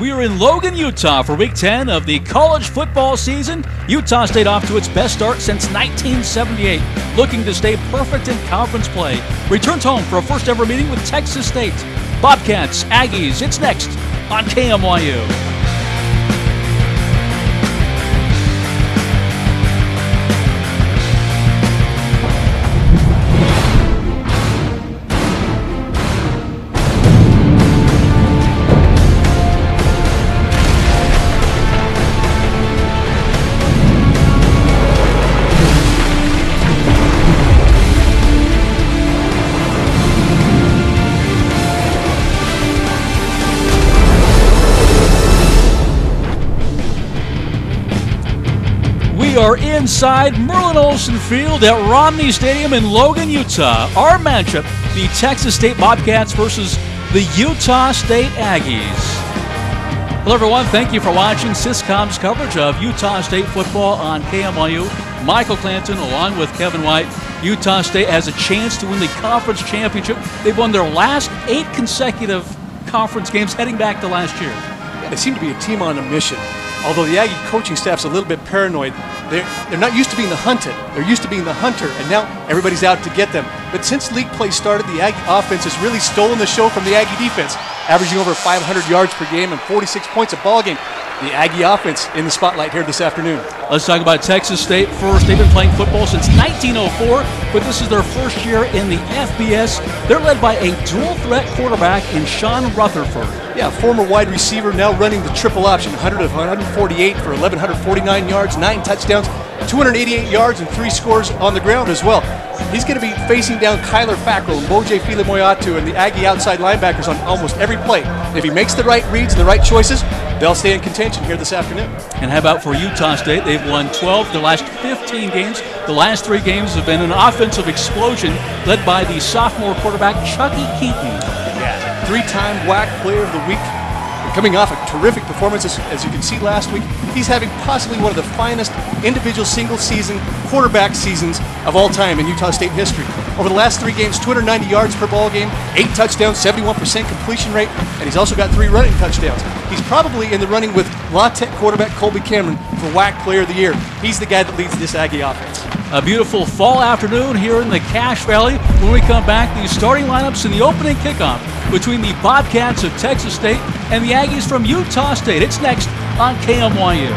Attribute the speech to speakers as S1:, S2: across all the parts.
S1: We are in Logan, Utah for Week 10 of the college football season. Utah State off to its best start since 1978, looking to stay perfect in conference play. Returns home for a first ever meeting with Texas State. Bobcats, Aggies, it's next on KMYU. We are inside Merlin Olsen Field at Romney Stadium in Logan, Utah. Our matchup, the Texas State Bobcats versus the Utah State Aggies. Hello everyone, thank you for watching Syscom's coverage of Utah State football on KMYU. Michael Clanton along with Kevin White. Utah State has a chance to win the conference championship. They've won their last 8 consecutive conference games heading back to last year.
S2: Yeah, they seem to be a team on a mission. Although the Aggie coaching staff's a little bit paranoid, they're not used to being the hunted. They're used to being the hunter, and now everybody's out to get them. But since league play started, the Aggie offense has really stolen the show from the Aggie defense, averaging over 500 yards per game and 46 points a ball game. The Aggie offense in the spotlight here this afternoon. Let's talk about Texas State first. They've been playing football since 1904, but this is their first year in the FBS. They're led by a dual-threat quarterback in Sean Rutherford. Yeah, former wide receiver, now running the triple option, 100 of 148 for 1,149 yards, 9 touchdowns, 288 yards, and 3 scores on the ground as well. He's going to be facing down Kyler Fackrell and Boje Filemoyatu and the Aggie outside linebackers on almost every play. And if he makes the right reads and the right choices, they'll stay in contention here this afternoon. And how about for Utah State? They've won 12 the last 15 games. The last 3 games have been an offensive explosion led by the sophomore quarterback Chucky Keaton. Yeah, 3-time WAC Player of the Week. Coming off a terrific performance, as you can see last week, he's having possibly one of the finest individual single-season quarterback seasons of all time in Utah State history. Over the last 3 games, 290 yards per ball game, 8 touchdowns, 71% completion rate, and he's also got 3 running touchdowns. He's probably in the running with La Tech quarterback Colby Cameron for WAC Player of the Year. He's the guy that leads this Aggie offense. A beautiful fall afternoon here in the Cache Valley. When we come back, the starting lineups in the opening kickoff between the Bobcats of Texas State and the Aggies from Utah State. It's next on KMYU.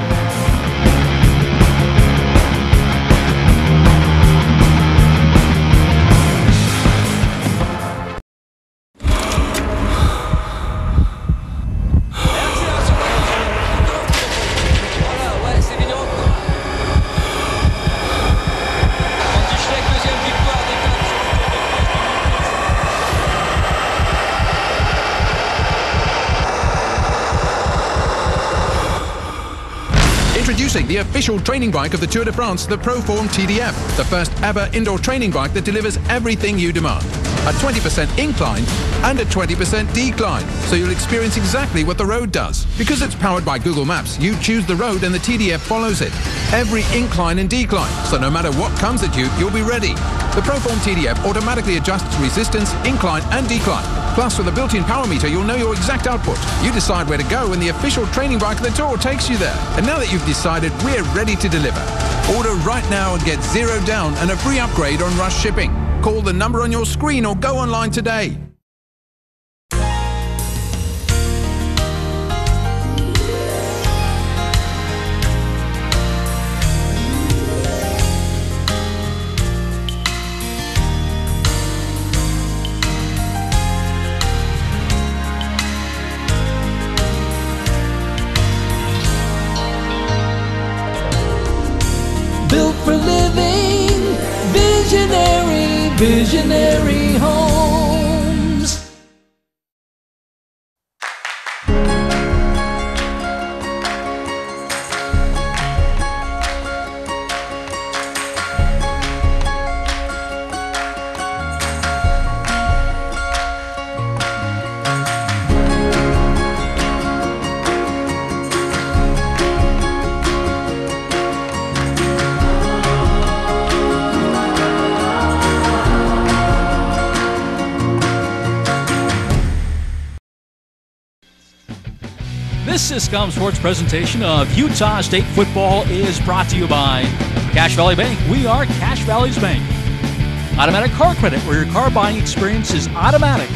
S3: Introducing the official training bike of the Tour de France, the Proform TDF, the first ever indoor training bike that delivers everything you demand. A 20% incline and a 20% decline, so you'll experience exactly what the road does. Because it's powered by Google Maps, you choose the road and the TDF follows it. Every incline and decline, so no matter what comes at you, you'll be ready. The Proform TDF automatically adjusts resistance, incline and decline. Plus, with a built-in power meter, you'll know your exact output. You decide where to go and the official training bike of the Tour takes you there. And now that you've decided, we're ready to deliver. Order right now and get 0 down and a free upgrade on rush shipping. Call the number on your screen or go online today.
S4: Built for living, visionary homes.
S1: This Syscom Sports presentation of Utah State football is brought to you by Cache Valley Bank. We are Cache Valley's bank. Automatic Car Credit, where your car buying experience is automatic.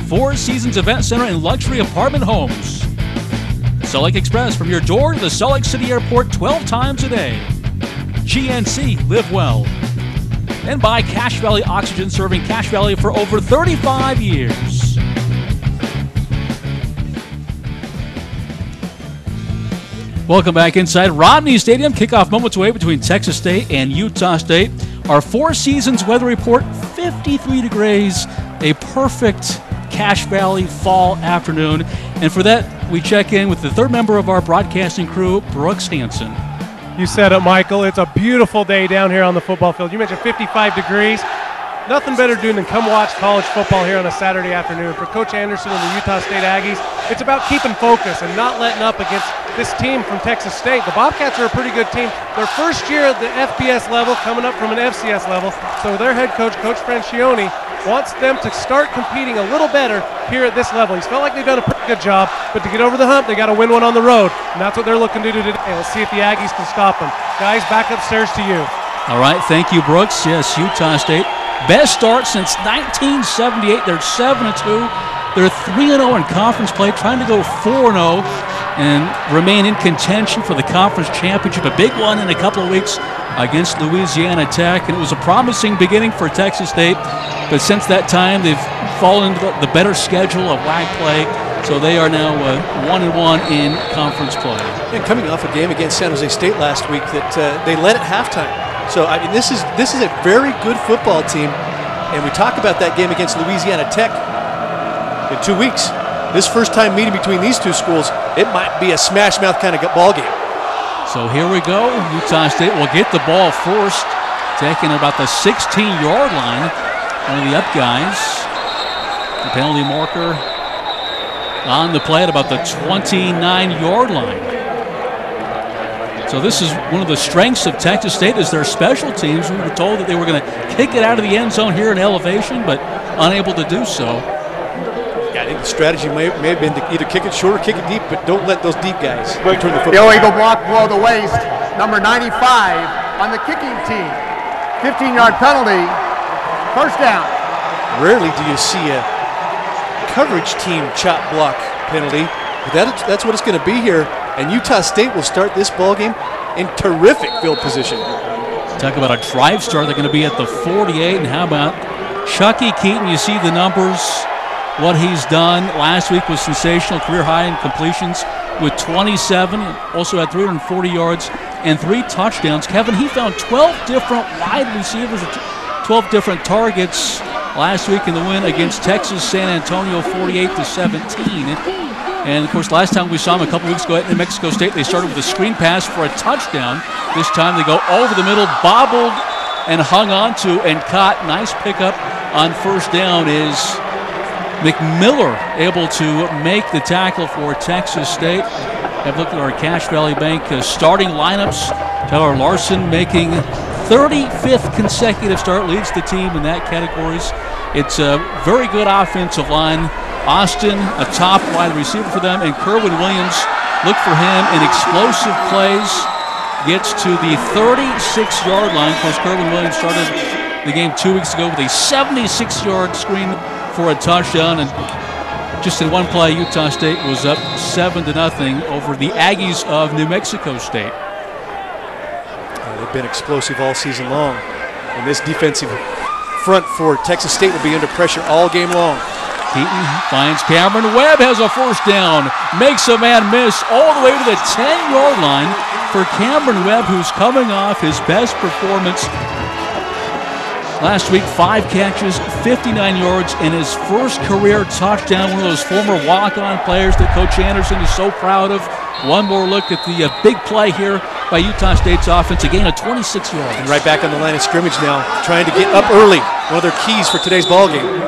S1: Four Seasons Event Center and luxury apartment homes. Salt Lake Express, from your door to the Salt Lake City Airport 12 times a day. GNC, live well. And by Cache Valley Oxygen, serving Cache Valley for over 35 years. Welcome back inside Rodney Stadium. Kickoff moments away between Texas State and Utah State. Our Four Seasons weather report, 53 degrees, a perfect Cache Valley fall afternoon. And for that, we check in with the third member of our broadcasting crew, Brooks Hansen.
S5: You said it, Michael. It's a beautiful day down here on the football field. You mentioned 55 degrees. Nothing better to do than come watch college football here on a Saturday afternoon. For Coach Anderson and the Utah State Aggies, it's about keeping focus and not letting up against this team from Texas State. The Bobcats are a pretty good team. Their first year at the FBS level, coming up from an FCS level. So their head coach, Coach Francione, wants them to start competing a little better here at this level. He's felt like they've done a pretty good job, but to get over the hump, they got to win one on the road, and that's what they're looking to do today. Let's see if the Aggies can stop them. Guys, back upstairs to you.
S1: All right, thank you, Brooks. Yes, Utah State, best start since 1978. They're 7-2. They're 3-0 in conference play, trying to go 4-0 and remain in contention for the conference championship. A big one in a couple of weeks against Louisiana Tech, and it was a promising beginning for Texas State, but since that time they've fallen into the better schedule of WAC play, so they are now 1-1 in conference play.
S2: And coming off a game against San Jose State last week that they led at halftime. So I mean, this is a very good football team, and we talk about that game against Louisiana Tech in 2 weeks. This first time meeting between these two schools, it might be a smash mouth kind of ball game. So
S1: here we go. Utah State will get the ball first, taking about the 16-yard line. One of the up guys. The penalty marker on the play at about the 29-yard line. So this is one of the strengths of Texas State is their special teams. We were told that they were going to kick it out of the end zone here in elevation, but unable to do so.
S2: Yeah, I think the strategy may have been to either kick it short or kick it deep, but don't let those deep guys return the football.
S6: The Eagle block below the waist, number 95 on the kicking team. 15-yard penalty, first down.
S2: Rarely do you see a coverage team chop block penalty, but that's what it's going to be here. And Utah State will start this ball game in terrific field position.
S1: Talk about a drive start. They're going to be at the 48. And how about Chucky Keaton? You see the numbers, what he's done. Last week was sensational, career high in completions with 27. Also had 340 yards and 3 touchdowns. Kevin, he found 12 different wide receivers, 12 different targets last week in the win against Texas San Antonio, 48-17. And, of course, last time we saw him a couple weeks ago at New Mexico State, they started with a screen pass for a touchdown. This time they go over the middle, bobbled and hung on to and caught. Nice pickup on first down is McMiller able to make the tackle for Texas State. Have looked at our Cache Valley Bank starting lineups. Tyler Larson making 35th consecutive start, leads the team in that categories. It's a very good offensive line. Austin, a top wide receiver for them, and Kerwin Williams, look for him in explosive plays, gets to the 36-yard line. Of course, Kerwin Williams started the game 2 weeks ago with a 76-yard screen for a touchdown, and just in one play, Utah State was up 7-0 over the Aggies of New Mexico State.
S2: They've been explosive all season long, and this defensive front for Texas State will be under pressure all game long.
S1: Keaton finds Cameron Webb, has a first down, makes a man miss all the way to the 10-yard line for Cameron Webb, who's coming off his best performance last week. 5 catches, 59 yards, and his first career touchdown. One of those former walk-on players that Coach Anderson is so proud of. One more look at the big play here by Utah State's offense, a gain of 26 yards.
S2: And right back on the line of scrimmage now, trying to get up early. One of their keys for today's ball game.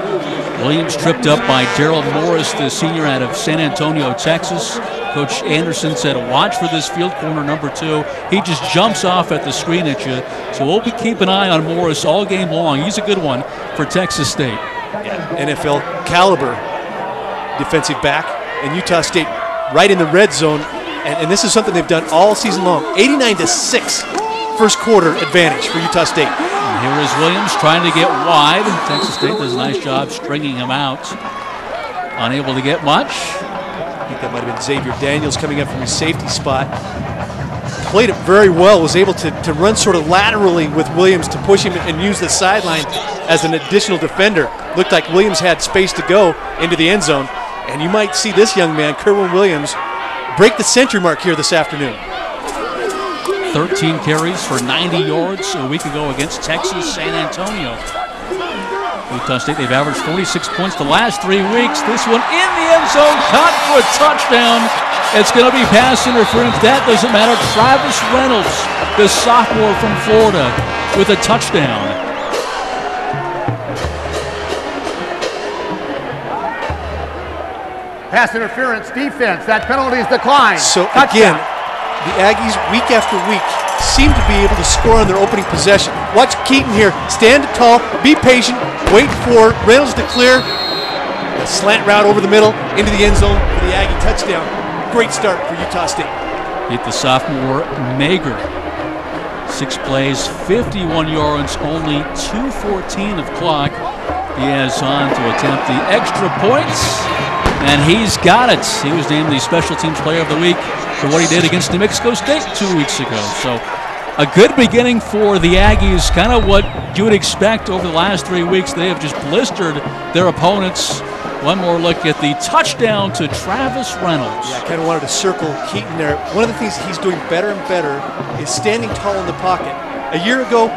S1: Williams tripped up by Gerald Morris, the senior out of San Antonio, Texas. Coach Anderson said, watch for this field corner number 2. He just jumps off at the screen at you. So we'll be keeping an eye on Morris all game long. He's a good one for Texas State.
S2: Yeah, NFL caliber defensive back. And Utah State right in the red zone, and this is something they've done all season long. 89-6 first quarter advantage for Utah State.
S1: And here is Williams trying to get wide. Texas State does a nice job stringing him out. Unable to get much.
S2: I think that might have been Xavier Daniels coming up from his safety spot. Played it very well, was able to run sort of laterally with Williams to push him and use the sideline as an additional defender. Looked like Williams had space to go into the end zone. And you might see this young man, Kerwin Williams, break the century mark here this afternoon.
S1: 13 carries for 90 yards a week ago against Texas San Antonio. Utah State, they've averaged 46 points the last 3 weeks. This one in the end zone, caught for a touchdown. It's going to be pass interference. That doesn't matter. Travis Reynolds, the sophomore from Florida, with a touchdown.
S6: Pass interference defense. That penalty is declined.
S2: So
S6: Touchdown.
S2: again, the Aggies week after week seem to be able to score on their opening possession. Watch Keaton here. Stand tall, be patient, wait for Reynolds to clear. A slant route over the middle into the end zone for the Aggie touchdown. Great start for Utah State.
S1: Hit the sophomore Mager. 6 plays, 51 yards, only 2:14 of clock. He has on to attempt the extra points, and he's got it. He was named the Special Teams Player of the Week for what he did against New Mexico State 2 weeks ago. So a good beginning for the Aggies, kind of what you would expect over the last 3 weeks. They have just blistered their opponents. One more look at the touchdown to Travis Reynolds.
S2: Yeah, I kind of wanted to circle Keaton there. One of the things he's doing better and better is standing tall in the pocket. A year ago,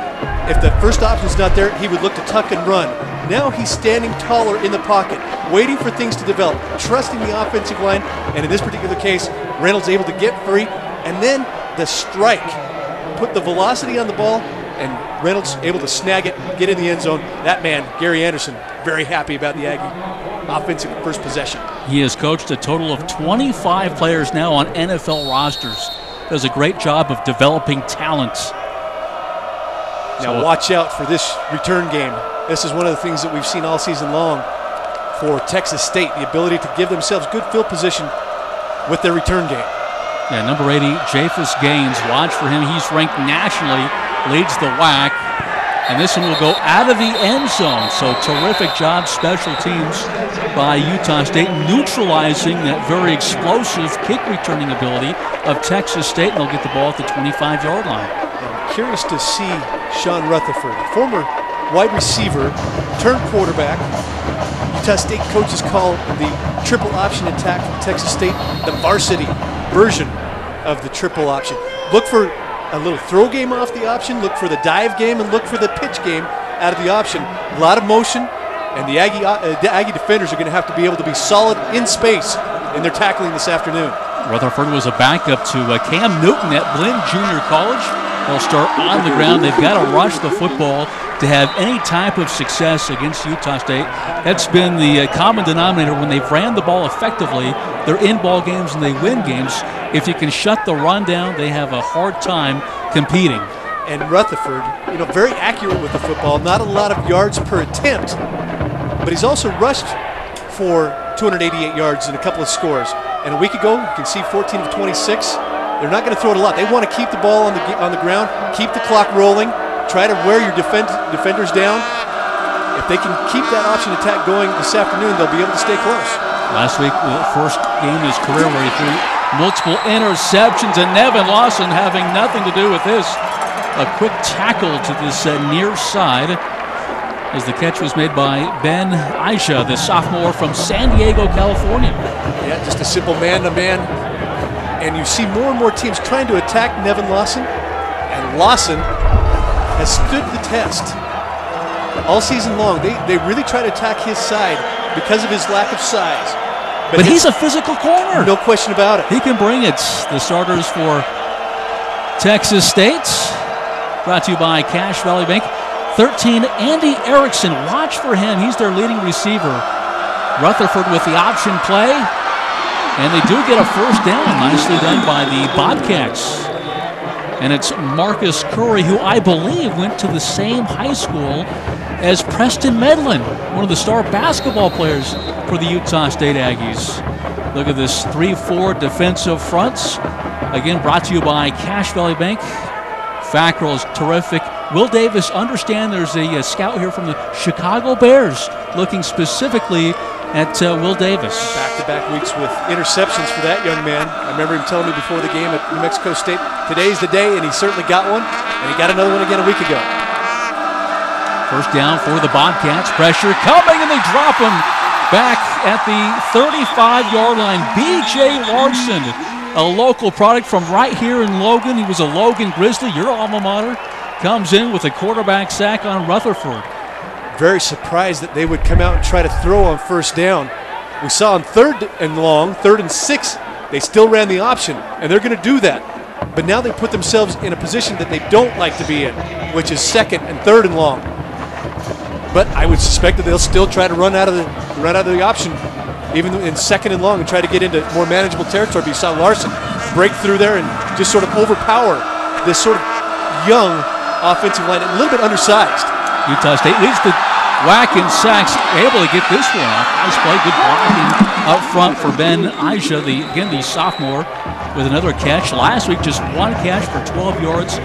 S2: if the first option's not there, he would look to tuck and run. Now he's standing taller in the pocket, waiting for things to develop, trusting the offensive line, and in this particular case, Reynolds able to get free, and then the strike put the velocity on the ball, and Reynolds able to snag it, get in the end zone. That man, Gary Anderson, very happy about the Aggie offensive first possession.
S1: He has coached a total of 25 players now on NFL rosters. Does a great job of developing talent.
S2: Now watch out for this return game. This is one of the things that we've seen all season long for Texas State, the ability to give themselves good field position with their return game.
S1: Yeah, number 80, Japhus Gaines. Watch for him. He's ranked nationally, leads the WAC. And this one will go out of the end zone. So terrific job, special teams by Utah State, neutralizing that very explosive kick returning ability of Texas State. And they'll get the ball at the 25-yard line.
S2: I'm curious to see Sean Rutherford, former wide receiver, turned quarterback. Utah State coaches call the triple option attack from Texas State the varsity version of the triple option. Look for a little throw game off the option, look for the dive game, and look for the pitch game out of the option. A lot of motion, and the Aggie defenders are going to have to be able to be solid in space in their tackling this afternoon.
S1: Rutherford was a backup to Cam Newton at Blinn Junior College. They'll start on the ground. They've got to rush the football to have any type of success against Utah State. That's been the common denominator when they've ran the ball effectively. They're in ball games and they win games. If you can shut the run down, they have a hard time competing.
S2: And Rutherford, very accurate with the football, not a lot of yards per attempt, but he's also rushed for 288 yards and a couple of scores. And a week ago, you can see 14 of 26. They're not going to throw it a lot. They want to keep the ball on the ground, keep the clock rolling, try to wear your defenders down. If they can keep that option attack going this afternoon, they'll be able to stay close.
S1: Last week, the first game of his career where he threw multiple interceptions, and Nevin Lawson having nothing to do with this. A quick tackle to this near side as the catch was made by Ben Aisha, the sophomore from San Diego, California.
S2: Yeah, just a simple man-to-man. And you see more and more teams trying to attack Nevin Lawson, and Lawson has stood the test all season long. They really try to attack his side because of his lack of size.
S1: But he's a physical corner.
S2: No question about it.
S1: He can bring it. The starters for Texas State, brought to you by Cash Valley Bank. 13, Andy Erickson. Watch for him. He's their leading receiver. Rutherford with the option play. And they do get a first down. Nicely done by the Bobcats. And it's Marcus Curry, who I believe went to the same high school as Preston Medlin, one of the star basketball players for the Utah State Aggies. Look at this 3-4 defensive fronts. Again, brought to you by Cache Valley Bank. Fackrell is terrific. Will Davis, understand there's a scout here from the Chicago Bears looking specifically at Will Davis.
S2: Back-to-back weeks with interceptions for that young man. I remember him telling me before the game at New Mexico State, today's the day, and he certainly got one, and he got another one again a week ago.
S1: First down for the Bobcats. Pressure coming, and they drop him back at the 35-yard line. B.J. Larson, a local product from right here in Logan. He was a Logan Grizzly, your alma mater. Comes in with a quarterback sack on Rutherford.
S2: Very surprised that they would come out and try to throw on first down. We saw on 3rd and long, 3rd and 6, they still ran the option, and they're going to do that. But now they put themselves in a position that they don't like to be in, which is 2nd and 3rd and long. But I would suspect that they'll still try to run out of the option, even in 2nd and long, and try to get into more manageable territory. But you saw Larson break through there and just sort of overpower this sort of young offensive line, a little bit undersized.
S1: Utah State leads the whack in sacks, able to get this one off. Nice play, good blocking up front for Ben Aisha, the sophomore, with another catch. Last week, just one catch for 12 yards,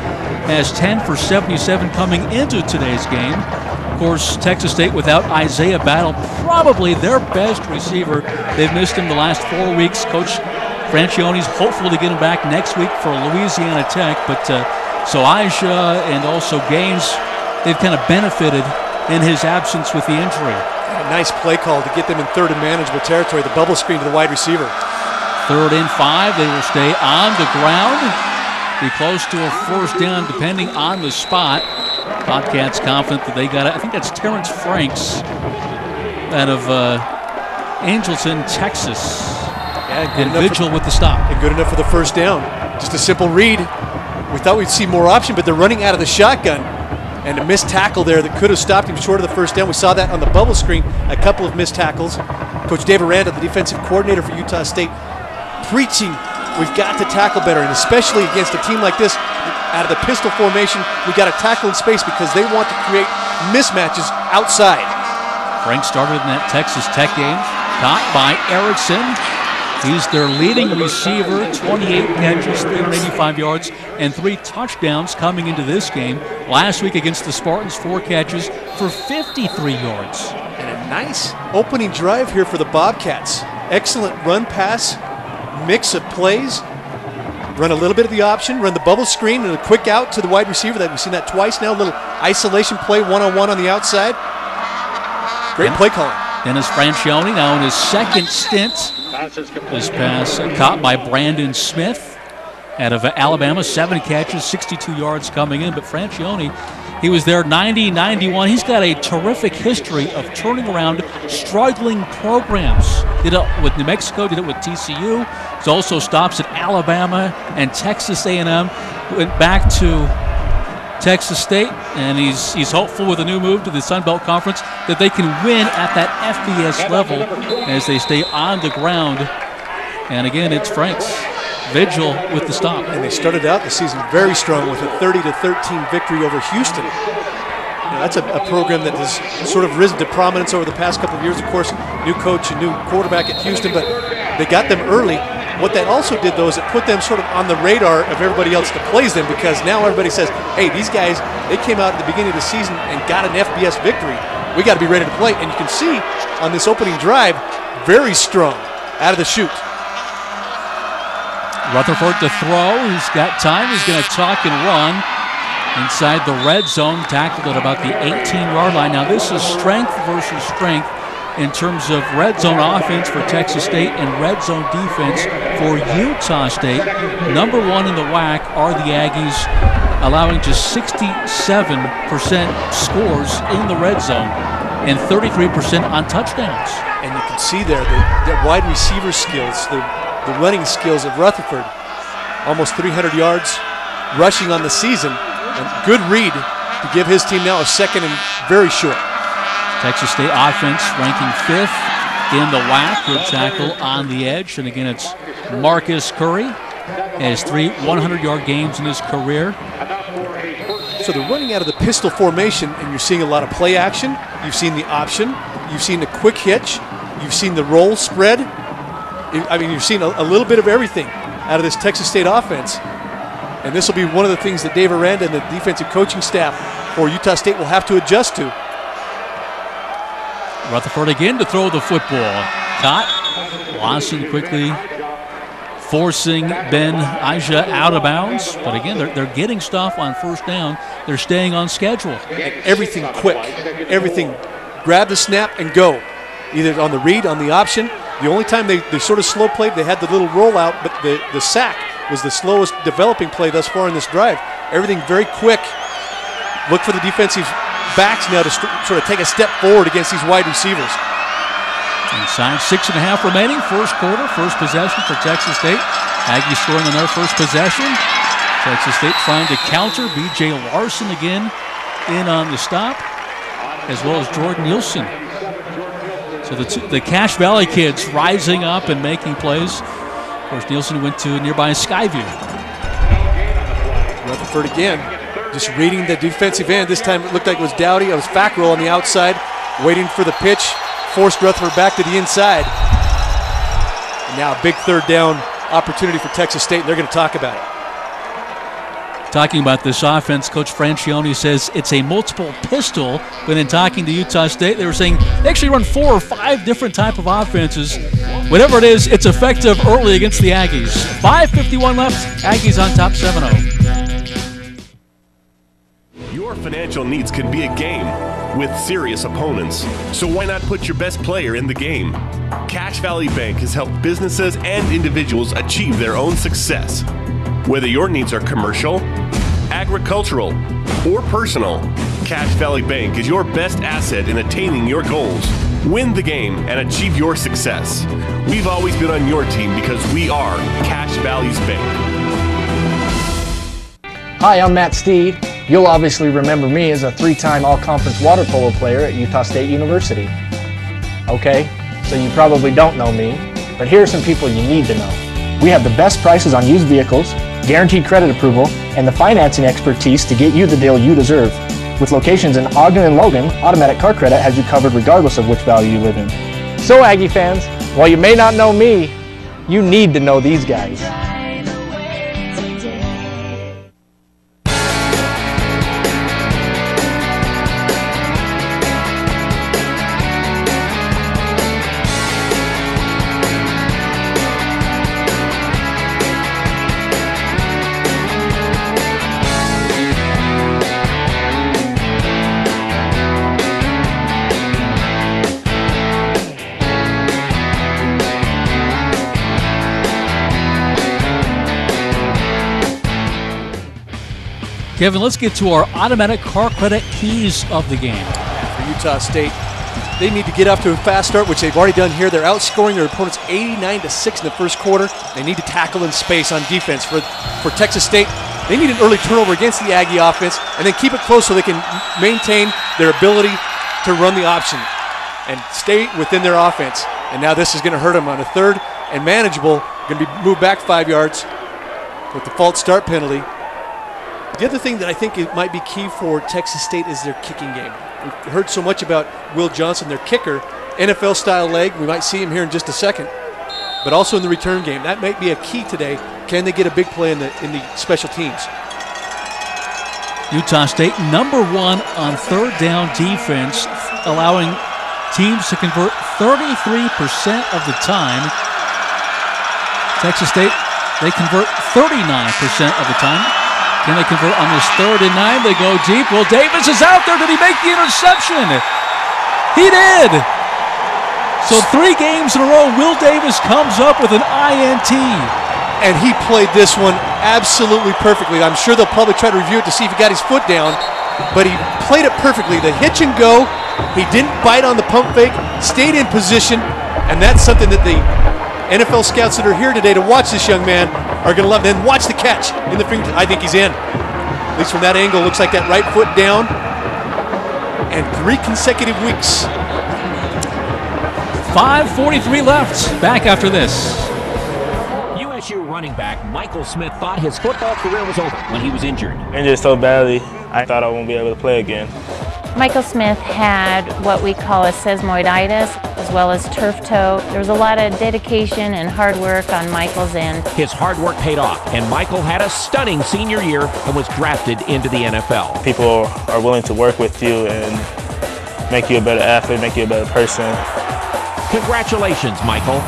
S1: has 10 for 77 coming into today's game. Of course, Texas State without Isaiah Battle, probably their best receiver. They've missed him the last 4 weeks. Coach Franchione's hopeful to get him back next week for Louisiana Tech, but so Aisha and also Gaines, they've kind of benefited in his absence with the injury.
S2: A nice play call to get them in 3rd and manageable territory, the bubble screen to the wide receiver.
S1: 3rd and 5, they will stay on the ground. Be close to a first down depending on the spot. Bobcats confident that they got it. I think that's Terrence Franks out of Angelton, Texas.
S2: Yeah,
S1: and Vigil with the stop.
S2: And good enough for the first down. Just a simple read. We thought we'd see more option, but they're running out of the shotgun. And a missed tackle there that could have stopped him short of the first down. We saw that on the bubble screen, a couple of missed tackles. Coach Dave Aranda, the defensive coordinator for Utah State, preaching we've got to tackle better, and especially against a team like this, out of the pistol formation, we got to tackle in space because they want to create mismatches outside.
S1: Frank started in that Texas Tech game, caught by Erickson. He's their leading receiver, 28 catches, 385 yards, and 3 touchdowns coming into this game. Last week against the Spartans, 4 catches for 53 yards.
S2: And a nice opening drive here for the Bobcats. Excellent run pass, mix of plays. Run a little bit of the option, run the bubble screen, and a quick out to the wide receiver. We've seen that twice now, a little isolation play, one-on-one on the outside. Great play calling.
S1: Dennis Franchione now in his 2nd stint. This pass caught by Brandon Smith out of Alabama. 7 catches, 62 yards coming in. But Franchione, he was there 90-91. He's got a terrific history of turning around struggling programs. Did it with New Mexico, did it with TCU. He's also stops at Alabama and Texas A&M. Went back to Texas State, and he's hopeful with a new move to the Sun Belt Conference that they can win at that FBS level as they stay on the ground. And again, it's Franks. Vigil with the stop.
S2: And they started out the season very strong with a 30-13 victory over Houston. You know, that's a program that has sort of risen to prominence over the past couple of years. Of course, new coach and new quarterback at Houston, but they got them early. What that also did, though, is it put them sort of on the radar of everybody else that plays them, because now everybody says, hey, these guys, they came out at the beginning of the season and got an FBS victory. We got to be ready to play. And you can see on this opening drive, very strong out of the chute.
S1: Rutherford to throw. He's got time. He's going to tuck and run inside the red zone, tackled at about the 18-yard line. Now, this is strength versus strength in terms of red zone offense for Texas State and red zone defense for Utah State. Number 1 in the WAC are the Aggies, allowing just 67% scores in the red zone and 33% on touchdowns.
S2: And you can see there the wide receiver skills, the running skills of Rutherford. Almost 300 yards rushing on the season. A good read to give his team now a 2nd and very short.
S1: Texas State offense ranking 5th in the WAC. Good tackle on the edge. And again, it's Marcus Curry. He has 3 100-yard games in his career.
S2: So they're running out of the pistol formation, and you're seeing a lot of play action. You've seen the option. You've seen the quick hitch. You've seen the roll spread. I mean, you've seen a little bit of everything out of this Texas State offense. And this will be one of the things that Dave Aranda and the defensive coaching staff for Utah State will have to adjust to.
S1: Rutherford again to throw the football. Caught. Lawson quickly forcing Ben Aja out of bounds. But again, they're getting stuff on first down. They're staying on schedule.
S2: Everything quick. Everything. Grab the snap and go. Either on the read, on the option. The only time they sort of slow played, they had the little rollout, but the sack was the slowest developing play thus far in this drive. Everything very quick. Look for the defensive backs now to sort of take a step forward against these wide receivers.
S1: Inside 6.5 remaining, first quarter, first possession for Texas State. Aggies scoring on their first possession. Texas State trying to counter. B.J. Larson again in on the stop, as well as Jordan Nielsen. So the Cache Valley kids rising up and making plays. Of course, Nielsen went to nearby Skyview.
S2: Rutherford again, just reading the defensive end. This time it looked like it was Dowdy. It was Fackrell on the outside, waiting for the pitch. Forced Rutherford back to the inside. And now a big third down opportunity for Texas State, and they're going to talk about it.
S1: Talking about this offense, Coach Francione says it's a multiple pistol, but in talking to Utah State, they were saying they actually run 4 or 5 different type of offenses. Whatever it is, it's effective early against the Aggies. 5:51 left, Aggies on top 7-0.
S7: Your financial needs can be a game with serious opponents. So why not put your best player in the game? Cache Valley Bank has helped businesses and individuals achieve their own success. Whether your needs are commercial, agricultural, or personal, Cache Valley Bank is your best asset in attaining your goals. Win the game and achieve your success. We've always been on your team because we are Cache Valley's bank.
S8: Hi, I'm Matt Steed. You'll obviously remember me as a 3-time all-conference water polo player at Utah State University. Okay, so you probably don't know me, but here are some people you need to know. We have the best prices on used vehicles, guaranteed credit approval, and the financing expertise to get you the deal you deserve. With locations in Ogden and Logan, Automatic Car Credit has you covered regardless of which value you live in. So Aggie fans, while you may not know me, you need to know these guys.
S1: Kevin, let's get to our automatic car credit keys of the game.
S2: For Utah State, they need to get off to a fast start, which they've already done here. They're outscoring their opponents 89-6 in the first quarter. They need to tackle in space on defense. For Texas State, they need an early turnover against the Aggie offense and then keep it close so they can maintain their ability to run the option and stay within their offense. And now this is going to hurt them on a third and manageable. Going to be moved back 5 yards with the false start penalty. The other thing that I think it might be key for Texas State is their kicking game. We've heard so much about Will Johnson, their kicker, NFL-style leg. We might see him here in just a second. But also in the return game. That might be a key today. Can they get a big play in the special teams?
S1: Utah State number 1 on third down defense, allowing teams to convert 33% of the time. Texas State, they convert 39% of the time. Can they convert on this 3rd and 9? They go deep. Will Davis is out there. Did he make the interception? He did. So 3 games in a row, Will Davis comes up with an INT.
S2: And he played this one absolutely perfectly. I'm sure they'll probably try to review it to see if he got his foot down, but he played it perfectly. The hitch and go, he didn't bite on the pump fake, stayed in position, and that's something that the NFL scouts that are here today to watch this young man are going to love. Then watch the catch in the finger. I think he's in. At least from that angle, looks like that right foot down. And 3 consecutive weeks.
S1: 5:43 left. Back after this.
S9: USU running back Michael Smith thought his football career was over when he was injured.
S10: Injured so badly, I thought I wouldn't be able to play again.
S11: Michael Smith had what we call a sesamoiditis. It was well as turf toe. There was a lot of dedication and hard work on Michael's end.
S9: His hard work paid off, and Michael had a stunning senior year and was drafted into the NFL.
S10: People are willing to work with you and make you a better athlete, make you a better person.
S9: Congratulations, Michael.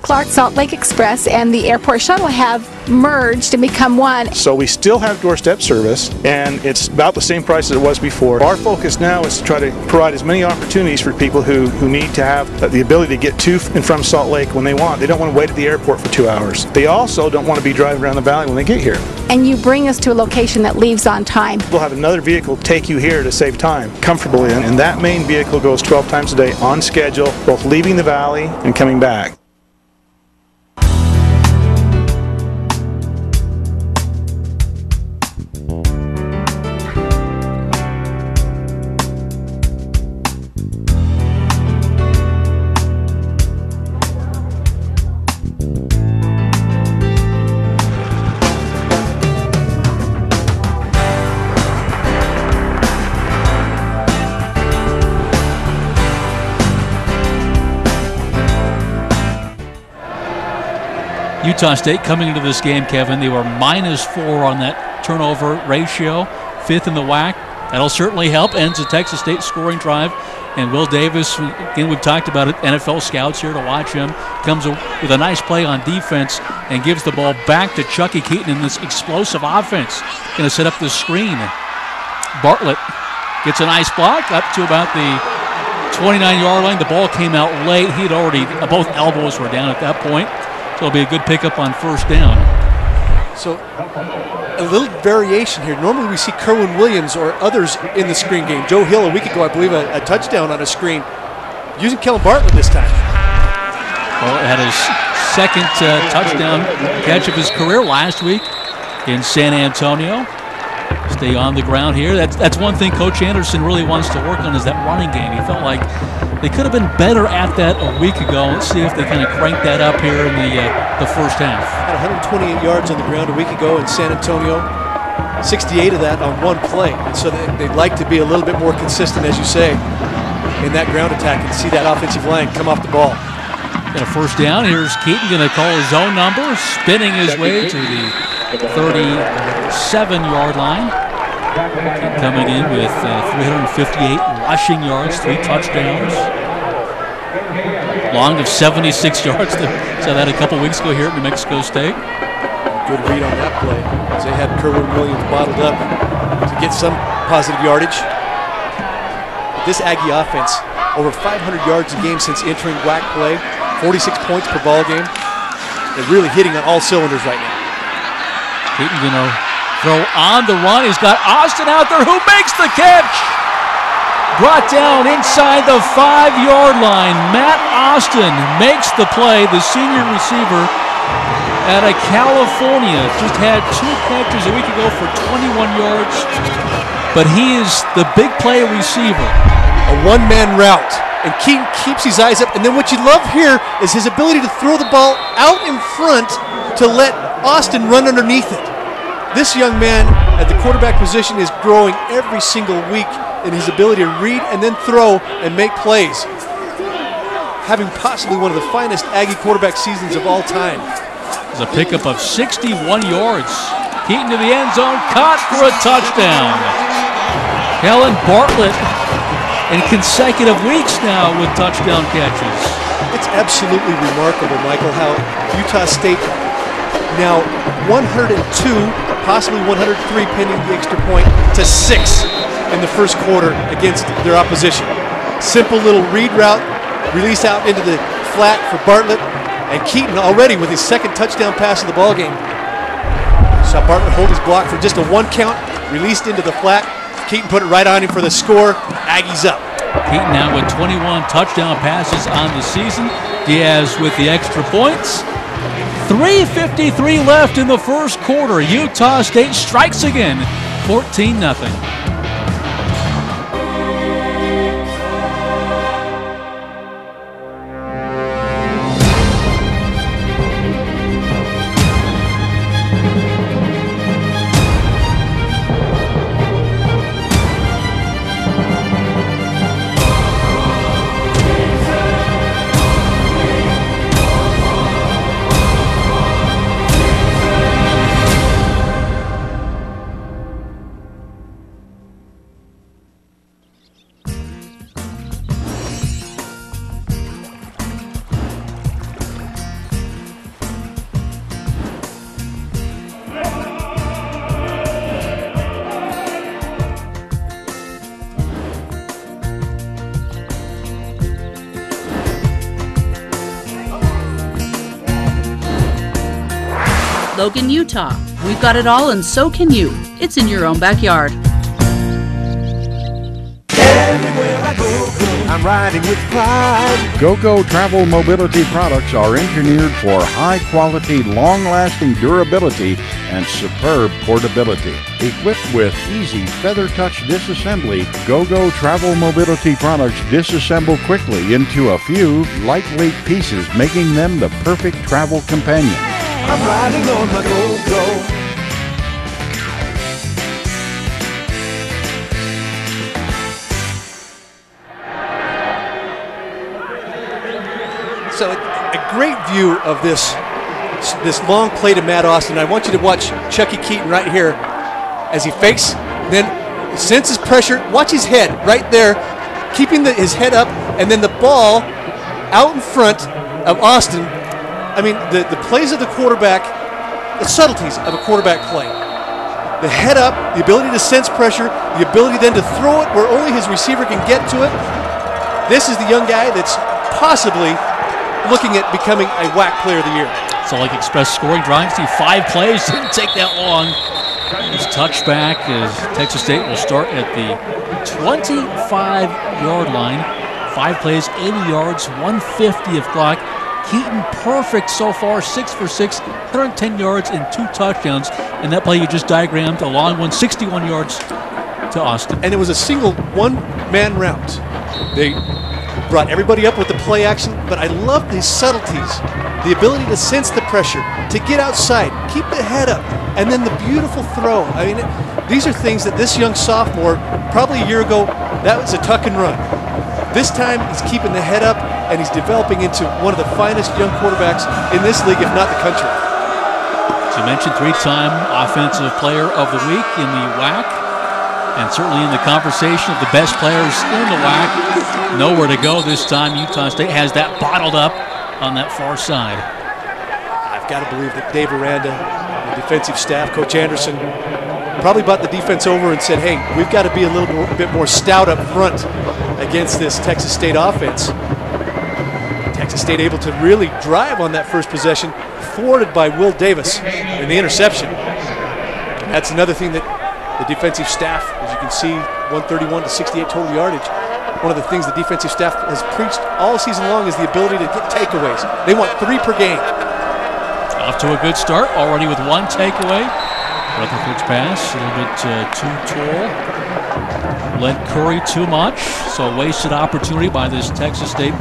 S12: Clark Salt Lake Express and the airport shuttle have merged and become one.
S13: So we still have doorstep service, and it's about the same price as it was before. Our focus now is to try to provide as many opportunities for people who need to have the ability to get to and from Salt Lake when they want. They don't want to wait at the airport for 2 hours. They also don't want to be driving around the valley when they get here.
S12: And you bring us to a location that leaves on time.
S13: We'll have another vehicle take you here to save time comfortably, and that main vehicle goes 12 times a day on schedule, both leaving the valley and coming back.
S1: Utah State coming into this game, Kevin, they were -4 on that turnover ratio, 5th in the WAC. That'll certainly help. Ends the Texas State scoring drive. And Will Davis, again, we've talked about it, NFL scouts here to watch him, comes with a nice play on defense and gives the ball back to Chucky Keaton in this explosive offense. Going to set up the screen. Bartlett gets a nice block up to about the 29-yard line. The ball came out late. He'd already, both elbows were down at that point. So it'll be a good pickup on first down.
S2: So a little variation here. Normally we see Kerwin Williams or others in the screen game. Joe Hill a week ago, I believe, a touchdown on a screen. Using Kellen Bartlett this time.
S1: Well, had his second touchdown catch of his career last week in San Antonio. Stay on the ground here. That's one thing Coach Anderson really wants to work on is that running game. He felt like they could have been better at that a week ago. Let's see if they kind of crank that up here in the first half.
S2: Had 128 yards on the ground a week ago in San Antonio. 68 of that on one play. And so they'd like to be a little bit more consistent, as you say, in that ground attack and see that offensive line come off the ball.
S1: Got a first down. Here's Keaton going to call his own number, spinning his way to the 37-yard line. Coming in with 358 rushing yards, 3 touchdowns. Long of 76 yards. Saw that a couple weeks ago here at New Mexico State.
S2: Good read on that play, as they had Kerwin Williams bottled up to get some positive yardage. But this Aggie offense, over 500 yards a game since entering WAC play, 46 points per ball game. They're really hitting on all cylinders right now.
S1: Keaton going to throw on the run. He's got Austin out there who makes the catch. Brought down inside the 5-yard line. Matt Austin makes the play, the senior receiver out of California. Just had 2 catches a week ago for 21 yards. But he is the big play receiver.
S2: A one-man route. And Keaton keeps his eyes up. And then what you love here is his ability to throw the ball out in front to let Austin run underneath it. This young man at the quarterback position is growing every single week in his ability to read and then throw and make plays. Having possibly one of the finest Aggie quarterback seasons of all time.
S1: It's a pickup of 61 yards. Keaton to the end zone, caught for a touchdown. Kellen Bartlett in consecutive weeks now with touchdown catches.
S2: It's absolutely remarkable, Michael, how Utah State now 102, possibly 103 pending the extra point, to 6 in the first quarter against their opposition. Simple little read route, release out into the flat for Bartlett, and Keaton already with his second touchdown pass of the ball game. Saw Bartlett hold his block for just a 1 count, released into the flat. Keaton put it right on him for the score. Aggies up.
S1: Keaton now with 21 touchdown passes on the season. Diaz with the extra points. 3:53 left in the first quarter. Utah State strikes again, 14-0.
S14: Logan, Utah. We've got it all and so can you. It's in your own backyard.
S15: I'm riding with pride. GoGo Travel Mobility products are engineered for high-quality, long-lasting durability and superb portability. Equipped with easy feather touch disassembly, GoGo Travel Mobility products disassemble quickly into a few lightweight pieces, making them the perfect travel companion.
S4: I'm riding on my go-go.
S2: So a great view of this long play to Matt Austin. I want you to watch Chucky Keaton right here as he fakes, then senses pressure. Watch his head right there, keeping his head up, and then the ball out in front of Austin. I mean, the plays of the quarterback, the subtleties of a quarterback play. The head up, the ability to sense pressure, the ability then to throw it where only his receiver can get to it. This is the young guy that's possibly looking at becoming a WAC Player of the Year.
S1: So like Express scoring drive, see 5 plays, didn't take that long. His touchback is Texas State will start at the 25-yard line. 5 plays, 80 yards, 150 of clock. Keaton perfect so far, 6 for 6, 110 yards and 2 touchdowns. And that play you just diagrammed, a long one, 61 yards to Austin.
S2: And it was a single one-man route. They brought everybody up with the play action, but I love these subtleties, the ability to sense the pressure, to get outside, keep the head up, and then the beautiful throw. I mean, these are things that this young sophomore, probably a year ago, that was a tuck and run. This time, he's keeping the head up, and he's developing into one of the finest young quarterbacks in this league, if not the country.
S1: As you mentioned, 3-time Offensive Player of the Week in the WAC. And certainly in the conversation of the best players in the WAC. Nowhere to go this time. Utah State has that bottled up on that far side.
S2: I've got to believe that Dave Aranda, the defensive staff, Coach Anderson, probably brought the defense over and said, hey, we've got to be a little bit more stout up front against this Texas State offense. Texas State able to really drive on that first possession, thwarted by Will Davis in the interception. That's another thing that the defensive staff, as you can see, 131 to 68 total yardage. One of the things the defensive staff has preached all season long is the ability to get takeaways. They want 3 per game.
S1: Off to a good start, already with 1 takeaway. Rutherford's pass, a little bit too tall. Led Curry too much, so a wasted opportunity by this Texas State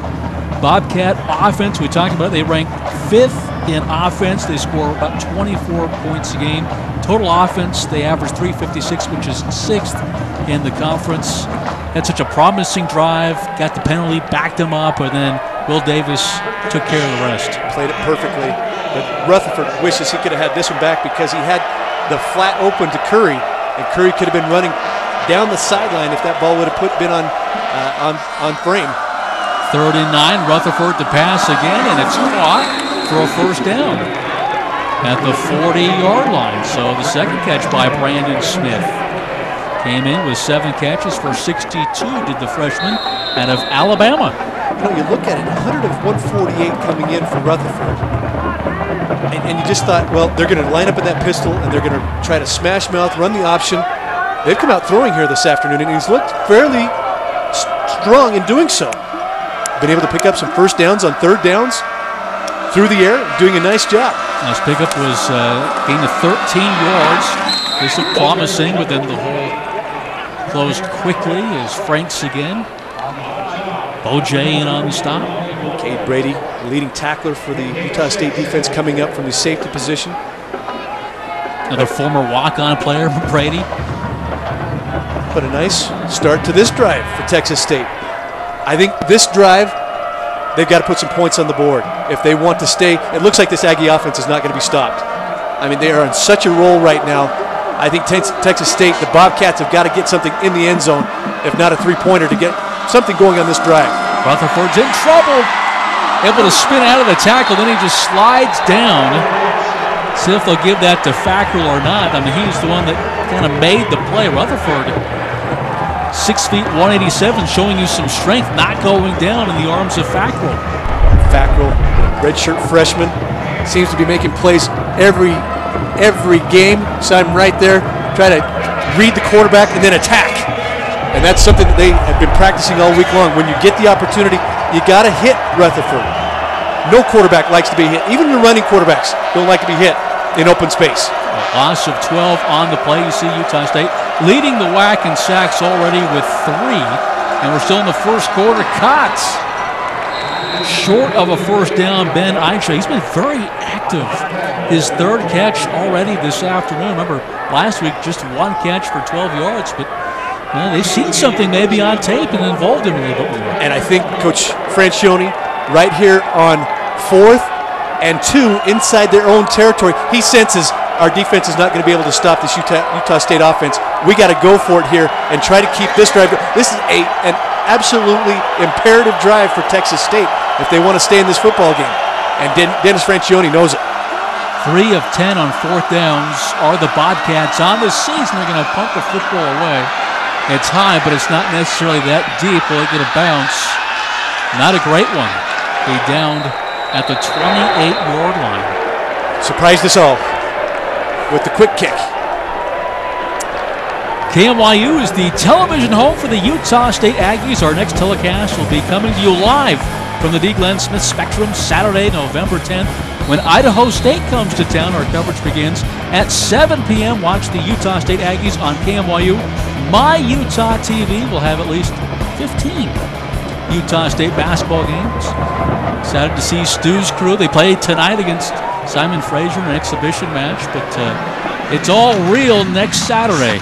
S1: Bobcat offense. We talked about it. They rank 5th in offense. They score about 24 points a game. Total offense, they average 356, which is 6th in the conference. Had such a promising drive, got the penalty, backed them up, and then Will Davis took care of the rest.
S2: Played it perfectly, but Rutherford wishes he could have had this one back because he had the flat open to Curry, and Curry could have been running down the sideline if that ball would have been on frame.
S1: 3rd and 9, Rutherford to pass again, and it's caught for a first down at the 40-yard line. So the second catch by Brandon Smith. Came in with 7 catches for 62, did the freshman out of Alabama.
S2: You know, you look at it, 100 of 148 coming in for Rutherford. And you just thought, well, they're going to line up in that pistol and they're going to try to smash mouth, run the option. They've come out throwing here this afternoon, and he's looked fairly strong in doing so. Been able to pick up some first downs on 3rd downs through the air, doing a nice job.
S1: His pickup was gained to 13 yards. This looked promising, but then the hole closed quickly as Franks again. Bojay in on the stop.
S2: Cade Brady, leading tackler for the Utah State defense, coming up from the safety position.
S1: Another former walk-on player, Brady.
S2: But a nice start to this drive for Texas State. I think this drive, they've got to put some points on the board if they want to stay. It looks like this Aggie offense is not going to be stopped. I mean, they are on such a roll right now. I think Texas State, the Bobcats, have got to get something in the end zone, if not a 3-pointer, to get something going on this drive.
S1: Rutherford's in trouble. Able to spin out of the tackle, then he just slides down. See if they'll give that to Fackrell or not. I mean, he's the one that kind of made the play. Rutherford, 6 feet 187, showing you some strength, not going down in the arms of Fackrell.
S2: Fackrell, redshirt freshman, seems to be making plays every every game. So I'm right there, try to read the quarterback and then attack. And that's something that they have been practicing all week long. When you get the opportunity, you got to hit Rutherford. No quarterback likes to be hit. Even your running quarterbacks don't like to be hit in open space.
S1: A loss of 12 on the play. You see Utah State leading the WAC in sacks already with 3. And we're still in the first quarter. Cots short of a first down. Ben Eichel, he's been very active. His 3rd catch already this afternoon. Remember, last week just 1 catch for 12 yards. But they've seen something maybe on tape and involved him a little bit more.
S2: And I think Coach Francione, right here on 4th and 2 inside their own territory, he senses our defense is not going to be able to stop this Utah State offense. We got to go for it here and try to keep this drive. This is an absolutely imperative drive for Texas State if they want to stay in this football game. And Dennis Francione knows it.
S1: 3 of 10 on 4th downs are the Bobcats on the season. They're going to punt the football away. It's high, but it's not necessarily that deep. Will it get a bounce? Not a great one. They downed at the 28-yard line.
S2: Surprised us all with the quick kick.
S1: KMYU is the television home for the Utah State Aggies. Our next telecast will be coming to you live from the D. Glenn Smith Spectrum Saturday, November 10th. When Idaho State comes to town, our coverage begins at 7 p.m. Watch the Utah State Aggies on KMYU. My Utah TV will have at least 15 Utah State basketball games. Excited to see Stu's crew. They play tonight against Simon Fraser in an exhibition match, but it's all real next Saturday.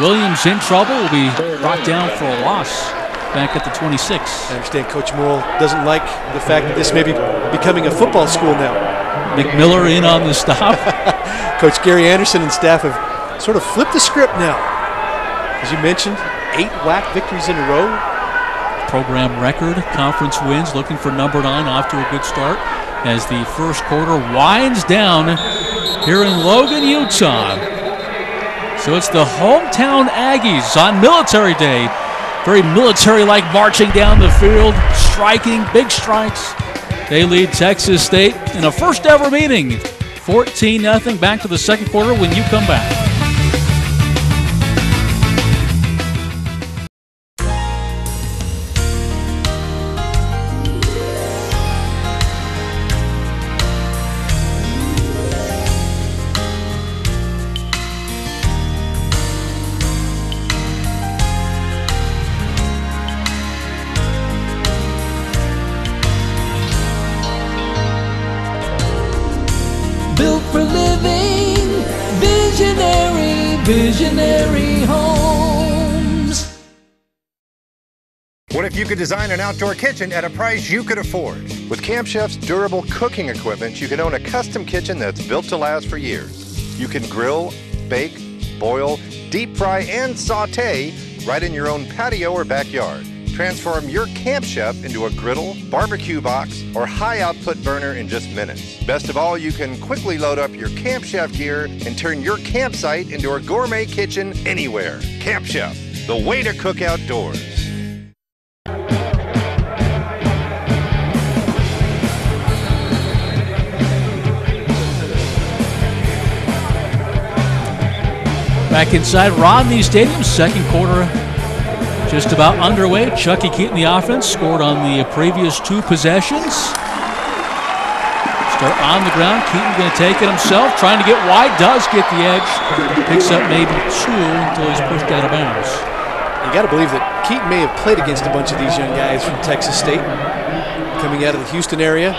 S1: Williams in trouble, will be brought down for a loss back at the 26.
S2: I understand Coach Morrill doesn't like the fact that this may be becoming a football school now.
S1: McMiller in on the stop.
S2: Coach Gary Anderson and staff have sort of flipped the script now. As you mentioned, 8 WAC victories in a row.
S1: Program record, conference wins, looking for number 9, off to a good start as the first quarter winds down here in Logan, Utah. So it's the hometown Aggies on Military Day. Very military-like marching down the field, striking, big strikes. They lead Texas State in a first ever meeting, 14-0. Back to the second quarter when you come back.
S16: Visionary Homes.
S6: What if you could design an outdoor kitchen at a price you could afford?
S17: With Camp Chef's durable cooking equipment, you can own a custom kitchen that's built to last for years. You can grill, bake, boil, deep fry, and saute right in your own patio or backyard. Transform your Camp Chef into a griddle, barbecue box, or high-output burner in just minutes. Best of all, you can quickly load up your Camp Chef gear and turn your campsite into a gourmet kitchen anywhere. Camp Chef, the way to cook outdoors.
S1: Back inside Rodney Stadium, second quarter just about underway. Chucky Keaton, the offense, scored on the previous 2 possessions. Start on the ground. Keaton going to take it himself, trying to get wide, does get the edge. Picks up maybe 2 until he's pushed out of bounds.
S2: You got to believe that Keaton may have played against a bunch of these young guys from Texas State, coming out of the Houston area.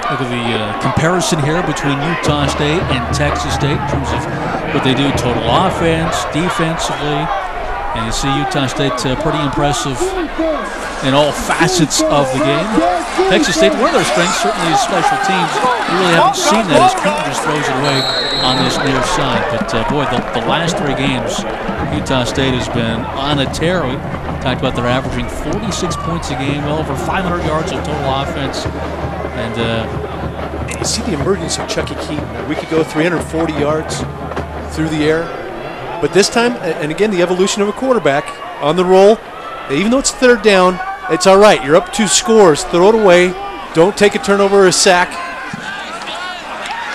S1: Look at the comparison here between Utah State and Texas State in terms of what they do total offense, defensively. And you see Utah State pretty impressive in all facets of the game. Texas State, one of their strengths certainly is special teams. We really haven't seen that as Keaton just throws it away on this near side. But boy, the last 3 games, Utah State has been on a tear. We talked about they're averaging 46 points a game, well over 500 yards of total offense. And
S2: you see the emergence of Chucky Keaton. A week ago, 340 yards through the air. But this time, and again, the evolution of a quarterback on the roll. Even though it's 3rd down, it's all right. You're up 2 scores. Throw it away. Don't take a turnover or a sack.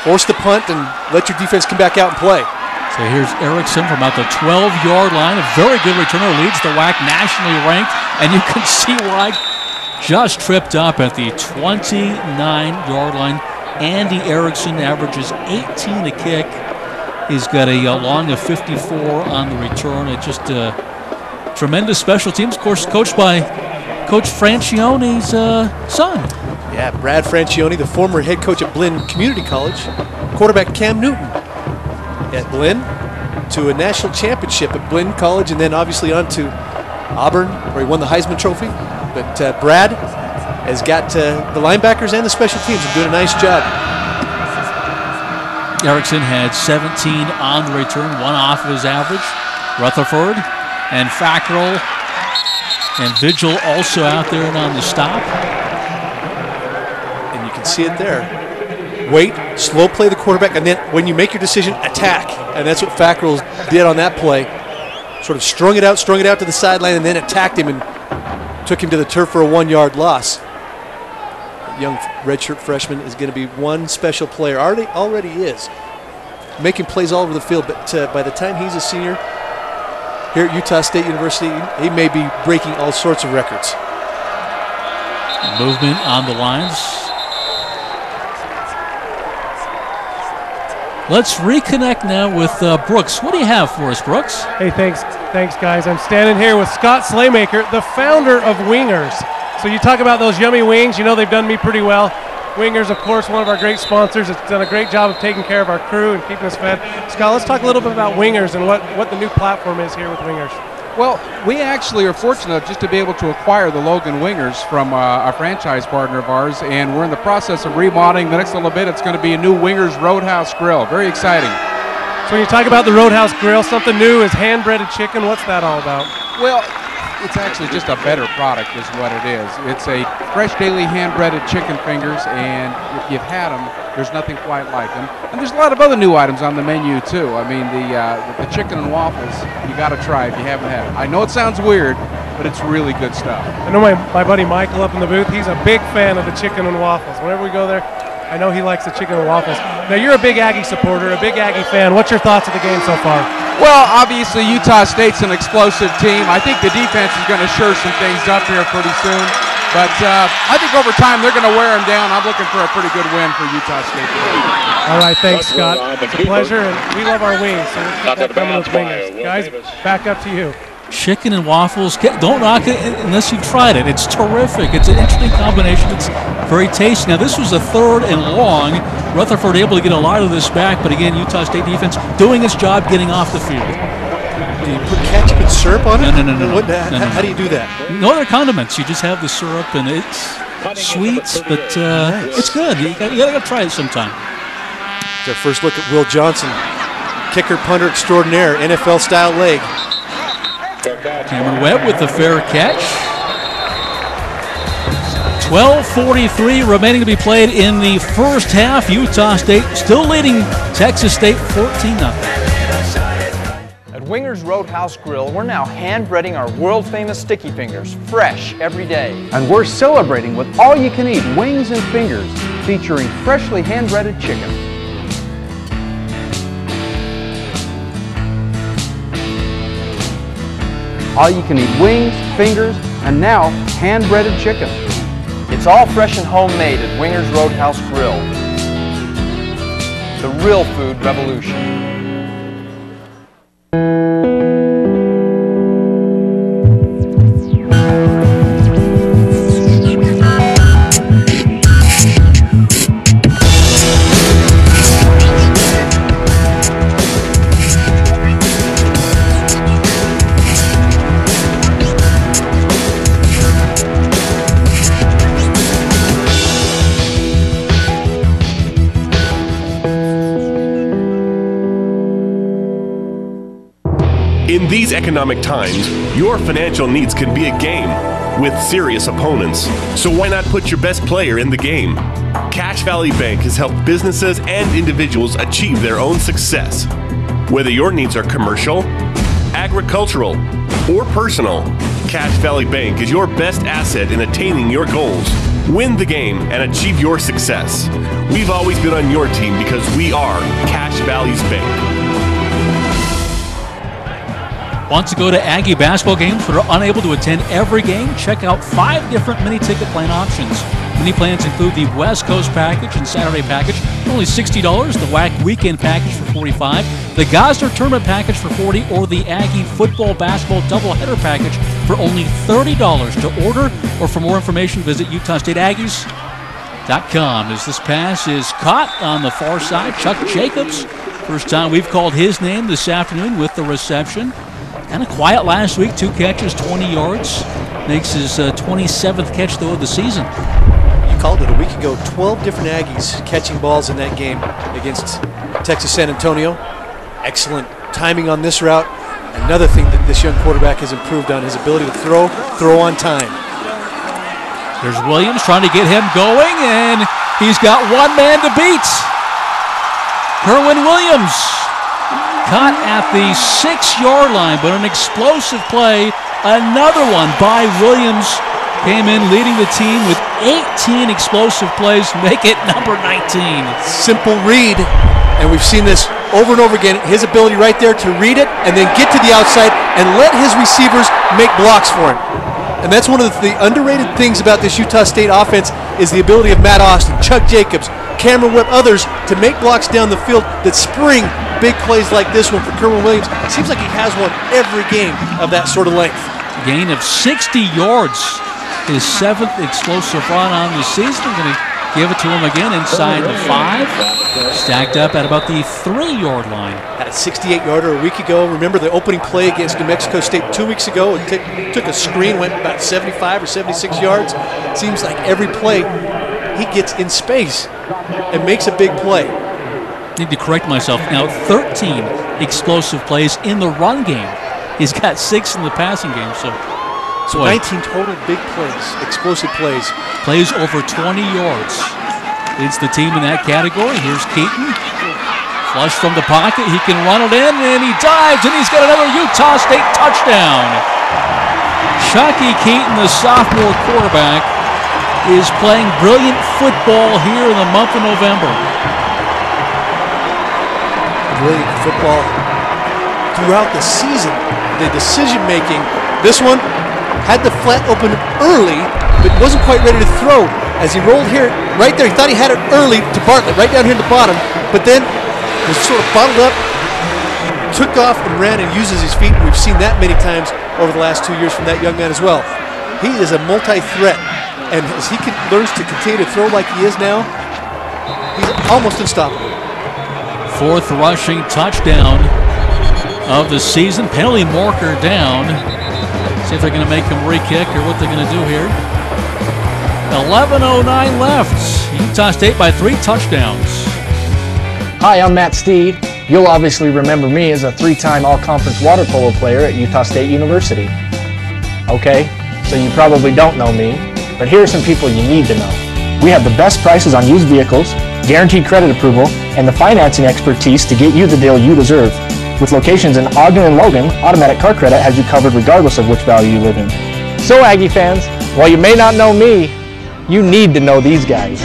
S2: Force the punt and let your defense come back out and play.
S1: So here's Erickson from about the 12-yard line. A very good returner, leads the WAC, nationally ranked. And you can see why. Just tripped up at the 29-yard line. Andy Erickson averages 18 a kick. He's got a long of 54 on the return. It's just tremendous special teams, of course, coached by Coach Franchione's son.
S2: Yeah, Brad Franchione, the former head coach at Blinn Community College. Quarterback Cam Newton at Blinn to a national championship at Blinn College, and then obviously on to Auburn, where he won the Heisman Trophy. But Brad has got the linebackers and the special teams and doing a nice job.
S1: Erickson had 17 on the return, one off of his average. Rutherford and Fackrell and Vigil also out there and on the stop.
S2: And you can see it there. Wait, slow play the quarterback, and then when you make your decision, attack. And that's what Fackrell did on that play. Sort of strung it out to the sideline, and then attacked him and took him to the turf for a 1-yard loss. Young redshirt freshman is going to be one special player. Already is. Making plays all over the field, but by the time he's a senior here at Utah State University, he may be breaking all sorts of records.
S1: Movement on the lines. Let's reconnect now with Brooks. What do you have for us, Brooks?
S5: Hey, thanks guys. I'm standing here with Scott Slaymaker, the founder of Wingers. So you talk about those yummy wings, you know they've done me pretty well. Wingers, of course, one of our great sponsors. It's done a great job of taking care of our crew and keeping us fed. Scott, let's talk a little bit about Wingers and what the new platform is here with Wingers.
S18: Well, we actually are fortunate just to be able to acquire the Logan Wingers from a franchise partner of ours, and we're in the process of remodeling. The next little bit, it's going to be a new Wingers Roadhouse Grill. Very exciting.
S5: So when you talk about the Roadhouse Grill, something new is hand-breaded chicken. What's that all about?
S18: Well, it's actually just a better product is what it is. It's a fresh daily hand-breaded chicken fingers, and if you've had them, there's nothing quite like them. And there's a lot of other new items on the menu too. I mean, the chicken and waffles, you got to try if you haven't had it. I know it sounds weird, but it's really good stuff.
S5: I know my buddy Michael up in the booth, he's a big fan of the chicken and waffles. Whenever we go there, I know he likes the chicken and waffles. Now, you're a big Aggie supporter, a big Aggie fan. What's your thoughts of the game so far?
S18: Well, obviously, Utah State's an explosive team. I think the defense is going to shore some things up here pretty soon. But I think over time, they're going to wear them down. I'm looking for a pretty good win for Utah State today.
S5: All right, thanks, Scott. It's a pleasure, and we love our wings, so we'll keep that coming with Wingers. Guys, back up to you.
S1: Chicken and waffles, don't knock it unless you've tried it. It's terrific. It's an interesting combination. It's very tasty. Now, this was a 3rd and long. Rutherford able to get a lot of this back, but again, Utah State defense doing its job getting off the field.
S2: Do you put ketchup and syrup on it?
S1: No.
S2: How do you do that?
S1: No other condiments. You just have the syrup, and it's sweet, but it's good. You gotta try it sometime.
S2: It's our first look at Will Johnson, kicker, punter extraordinaire, NFL-style leg.
S1: Cameron Webb with the fair catch. 12:43 remaining to be played in the first half. Utah State still leading Texas State 14-0.
S19: At Wingers Roadhouse Grill, we're now hand-breading our world-famous sticky fingers, fresh every day.
S20: And we're celebrating with all-you-can-eat wings and fingers, featuring freshly hand-breaded chicken. All-you-can-eat wings, fingers, and now hand-breaded chicken.
S19: It's all fresh and homemade at Wingers Roadhouse Grill. The real food revolution.
S7: In these economic times, your financial needs can be a game with serious opponents. So why not put your best player in the game? Cache Valley Bank has helped businesses and individuals achieve their own success. Whether your needs are commercial, agricultural, or personal, Cache Valley Bank is your best asset in attaining your goals. Win the game and achieve your success. We've always been on your team because we are Cache Valley's Bank.
S1: Want to go to Aggie basketball games but are unable to attend every game? Check out 5 different mini-ticket plan options. Mini plans include the West Coast package and Saturday package for only $60, the WAC weekend package for $45, the Gosner tournament package for $40, or the Aggie football basketball doubleheader package for only $30. To order or for more information, visit UtahStateAggies.com. As this pass is caught on the far side, Chuck Jacobs. First time we've called his name this afternoon with the reception. Kind of quiet last week, 2 catches, 20 yards. Makes his 27th catch, though, of the season.
S2: You called it a week ago, 12 different Aggies catching balls in that game against Texas San Antonio. Excellent timing on this route. Another thing that this young quarterback has improved on, his ability to throw on time.
S1: There's Williams trying to get him going, and he's got one man to beat. Kerwin Williams. Caught at the 6-yard line, but an explosive play. Another one by Williams. Came in leading the team with 18 explosive plays, make it number 19.
S2: Simple read, and we've seen this over and over again. His ability right there to read it and then get to the outside and let his receivers make blocks for him. And that's one of the underrated things about this Utah State offense is the ability of Matt Austin, Chuck Jacobs, Cameron Webb, others to make blocks down the field that spring big plays like this one for Kerwin Williams. It seems like he has one every game of that sort of length.
S1: Gain of 60 yards. His 7th explosive run on the season. Going to give it to him again inside the 5. Stacked up at about the 3-yard line.
S2: Had a 68-yarder a week ago. Remember the opening play against New Mexico State 2 weeks ago? It took a screen, went about 75 or 76 yards. Seems like every play he gets in space and makes a big play.
S1: Need to correct myself. Now 13 explosive plays in the run game. He's got 6 in the passing game. So
S2: 19 total big plays, explosive plays.
S1: Plays over 20 yards. Leads the team in that category. Here's Keaton. Flush from the pocket. He can run it in, and he dives, and he's got another Utah State touchdown. Chucky Keaton, the sophomore quarterback, is playing brilliant football here in the month of November.
S2: Brilliant football throughout the season. The decision-making, this one had the flat open early, but wasn't quite ready to throw. As he rolled here, right there, he thought he had it early to Bartlett, right down here at the bottom, but then was sort of bottled up, took off and ran and uses his feet. We've seen that many times over the last 2 years from that young man as well. He is a multi-threat, and as he learns to continue to throw like he is now, he's almost unstoppable.
S1: 4th rushing touchdown of the season. Penalty marker down. See if they're going to make him re-kick or what they're going to do here. 11:09 left. Utah State by 3 touchdowns.
S8: Hi, I'm Matt Steed. You'll obviously remember me as a 3-time all-conference water polo player at Utah State University. Okay, so you probably don't know me, but here are some people you need to know. We have the best prices on used vehicles, guaranteed credit approval, and the financing expertise to get you the deal you deserve. With locations in Ogden and Logan, Automatic Car Credit has you covered regardless of which value you live in. So Aggie fans, while you may not know me, you need to know these guys.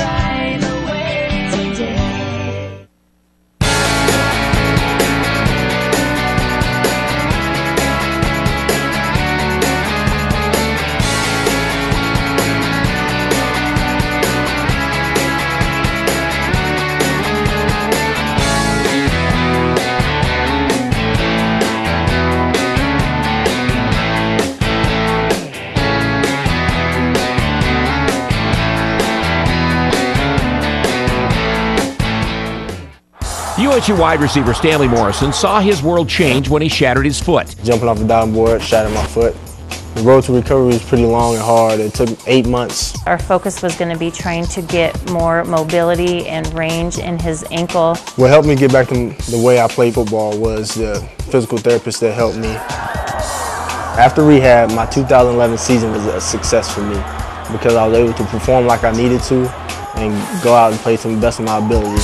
S9: USU wide receiver Stanley Morrison saw his world change when he shattered his foot.
S21: Jumping off the diving board, shattered my foot. The road to recovery was pretty long and hard. It took 8 months.
S11: Our focus was going to be trying to get more mobility and range in his ankle.
S21: What helped me get back to the way I played football was the physical therapist that helped me. After rehab, my 2011 season was a success for me because I was able to perform like I needed to and go out and play to the best of my ability.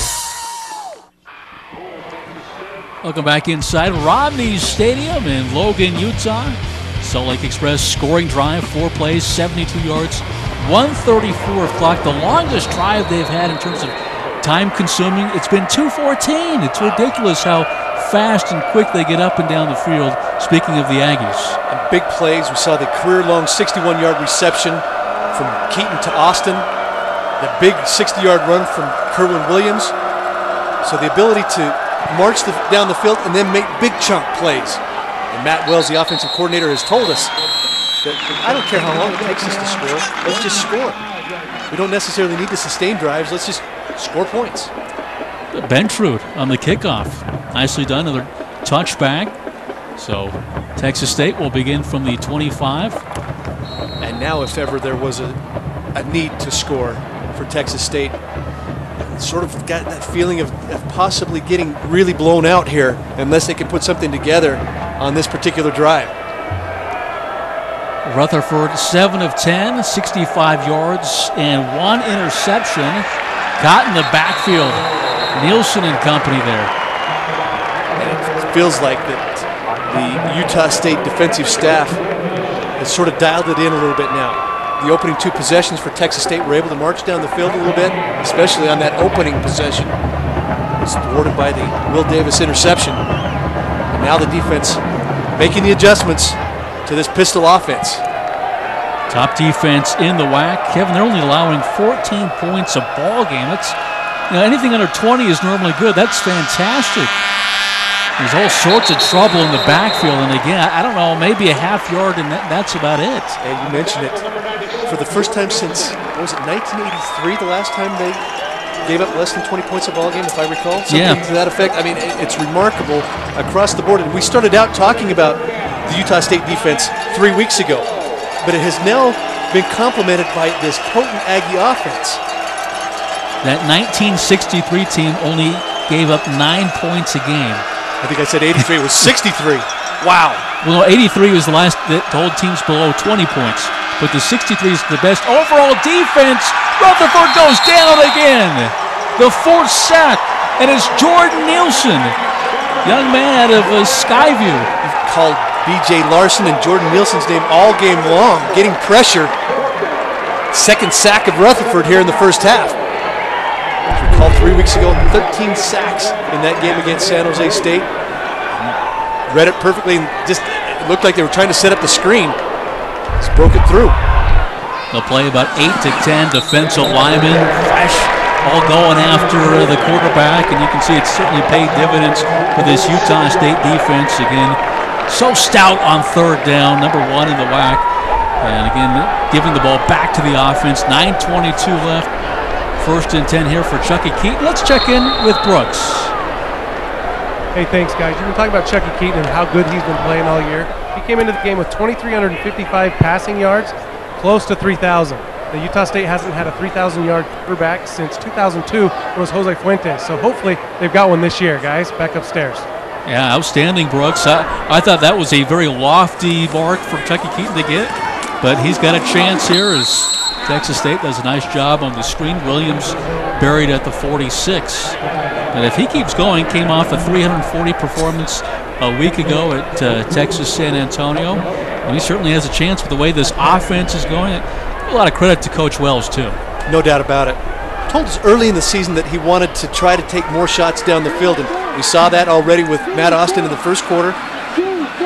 S1: Welcome back inside Rodney Stadium in Logan, Utah. Salt Lake Express scoring drive, 4 plays, 72 yards, 1:34 clock, the longest drive they've had in terms of time consuming. It's been 2:14. It's ridiculous how fast and quick they get up and down the field, speaking of the Aggies.
S2: And big plays. We saw the career-long 61-yard reception from Keaton to Austin, the big 60-yard run from Kerwin Williams. So the ability to march down the field and then make big chunk plays. And Matt Wells, the offensive coordinator, has told us that I don't care how long it takes us to score, let's just score. We don't necessarily need to sustain drives, let's just score points.
S1: Bentrud on the kickoff. Nicely done, another touchback. So Texas State will begin from the 25.
S2: And now if ever there was a need to score for Texas State, sort of got that feeling of possibly getting really blown out here unless they can put something together on this particular drive.
S1: Rutherford 7 of 10, 65 yards and 1 interception. Caught in the backfield. Nielsen and company there.
S2: And it feels like that the Utah State defensive staff has sort of dialed it in a little bit now. The opening 2 possessions for Texas State were able to march down the field a little bit, especially on that opening possession. It's thwarted by the Will Davis interception. And now the defense making the adjustments to this pistol offense.
S1: Top defense in the WAC. Kevin, they're only allowing 14 points a ball game. It's, anything under 20 is normally good. That's fantastic. There's all sorts of trouble in the backfield, and again, I don't know, maybe a half yard, and that's about it.
S2: And you mentioned it. For the first time since, what was it, 1983, the last time they gave up less than 20 points a ball game, if I recall? Something to that effect. I mean, it's remarkable across the board. And we started out talking about the Utah State defense 3 weeks ago, but it has now been complemented by this potent Aggie offense.
S1: That 1963 team only gave up 9 points a game.
S2: I think I said 83. It was 63. Wow.
S1: Well, no, 83 was the last that told teams below 20 points. But the 63 is the best overall defense. Rutherford goes down again. The 4th sack. And it's Jordan Nielsen, young man out of Skyview.
S2: You've called B.J. Larson and Jordan Nielsen's name all game long, getting pressure. 2nd sack of Rutherford here in the first half. As we called 3 weeks ago, 13 sacks in that game against San Jose State. Read it perfectly, and just it looked like they were trying to set up the screen. Just broke it through.
S1: They'll play about 8 to 10 defensive linemen, fresh, all going after the quarterback, and you can see it's certainly paid dividends for this Utah State defense. Again, so stout on 3rd down, number 1 in the WAC. And again, giving the ball back to the offense. 9:22 left. 1st and 10 here for Chucky Keaton. Let's check in with Brooks.
S5: Hey, thanks, guys. You've been talking about Chucky Keaton and how good he's been playing all year. He came into the game with 2,355 passing yards, close to 3,000. The Utah State hasn't had a 3,000-yard quarterback since 2002. It was Jose Fuentes. So hopefully they've got one this year, guys. Back upstairs.
S1: Yeah, outstanding, Brooks. I thought that was a very lofty mark for Chucky Keaton to get, but he's got a chance here as Texas State does a nice job on the screen. Williams buried at the 46. And if he keeps going, came off a 340 performance a week ago at Texas San Antonio. And he certainly has a chance with the way this offense is going. A lot of credit to Coach Wells, too.
S2: No doubt about it. Told us early in the season that he wanted to try to take more shots down the field, and we saw that already with Matt Austin in the first quarter.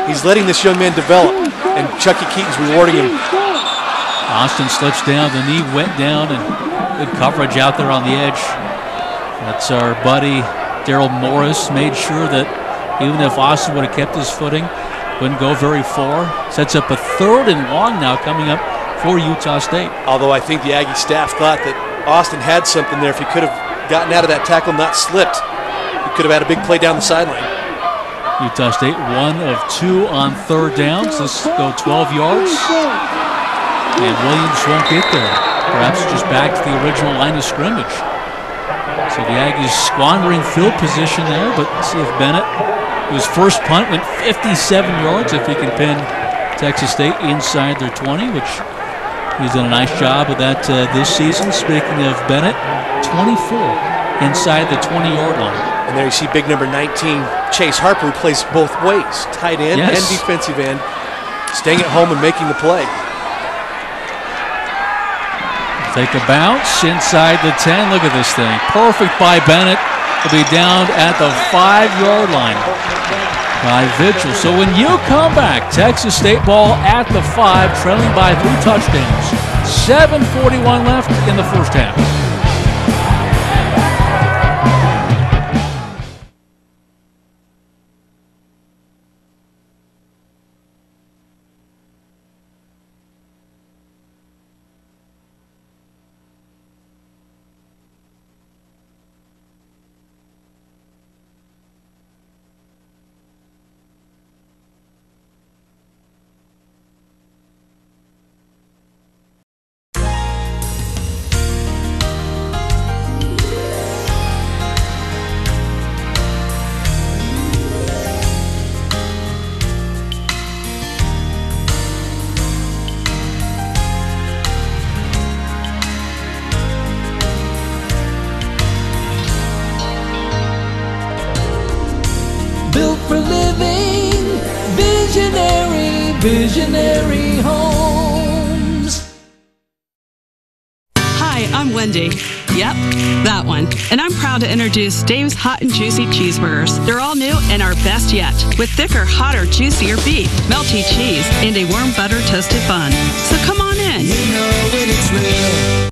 S2: He's letting this young man develop, and Chucky Keaton's rewarding him.
S1: Austin slips down, the knee went down, and good coverage out there on the edge. That's our buddy Daryl Morris. Made sure that even if Austin would have kept his footing, wouldn't go very far. Sets up a 3rd and long now coming up for Utah State.
S2: Although I think the Aggie staff thought that Austin had something there. If he could have gotten out of that tackle, not slipped, he could have had a big play down the sideline.
S1: Utah State 1 of 2 on 3rd downs. Let's go 12 yards. And Williams won't get there. Perhaps just back to the original line of scrimmage. So the Aggies squandering field position there, but let's see if Bennett, whose first punt went 57 yards, if he can pin Texas State inside their 20, which he's done a nice job of that this season. Speaking of Bennett, 24 inside the 20-yard line.
S2: And there you see big number 19, Chase Harper, who plays both ways, tight end and defensive end, staying at home and making the play.
S1: Take a bounce inside the 10. Look at this thing. Perfect by Bennett. Will be down at the 5-yard line by Mitchell. So when you come back, Texas State ball at the 5, trailing by 3 touchdowns. 7:41 left in the first half.
S16: Built for living, visionary homes.
S3: Hi, I'm Wendy. Yep, that one. And I'm proud to introduce Dave's Hot and Juicy Cheeseburgers. They're all new and our best yet, with thicker, hotter, juicier beef, melty cheese, and a warm butter toasted bun. So come on in.
S16: You know when it's real.